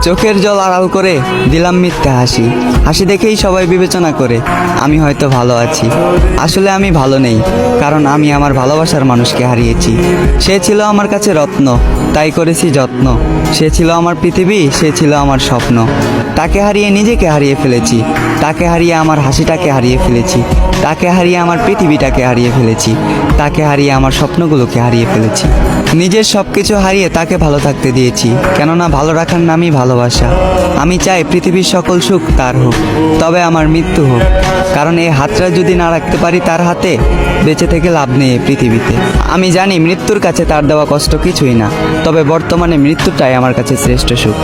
চোখের জল আড়াল করে দিলাম মিথ্যা হাসি। হাসি দেখেই সবাই বিবেচনা করে আমি হয়তো ভালো আছি। আসলে আমি ভালো নেই, কারণ আমি আমার ভালোবাসার মানুষকে হারিয়েছি। সে ছিল আমার কাছে রত্ন, তাই করেছি যত্ন। সে ছিল আমার পৃথিবী, সে ছিল আমার স্বপ্ন। তাকে হারিয়ে নিজেকে হারিয়ে ফেলেছি, তাকে হারিয়ে আমার হাসিটাকে হারিয়ে ফেলেছি, তাকে হারিয়ে আমার পৃথিবীটাকে হারিয়ে ফেলেছি, তাকে হারিয়ে আমার স্বপ্নগুলোকে হারিয়ে ফেলেছি। নিজের সব কিছু হারিয়ে তাকে ভালো থাকতে দিয়েছি, কেননা ভালো রাখার নামই ভালোবাসা। আমি চাই পৃথিবীর সকল সুখ তার হোক, তবে আমার মৃত্যু হোক, কারণ এই হাতটা যদি না রাখতে পারি তার হাতে, বেঁচে থেকে লাভ নেই এই পৃথিবীতে। আমি জানি মৃত্যুর কাছে তার দেওয়া কষ্ট কিছুই না, তবে বর্তমানে মৃত্যুটাই আমার কাছে শ্রেষ্ঠ সুখ।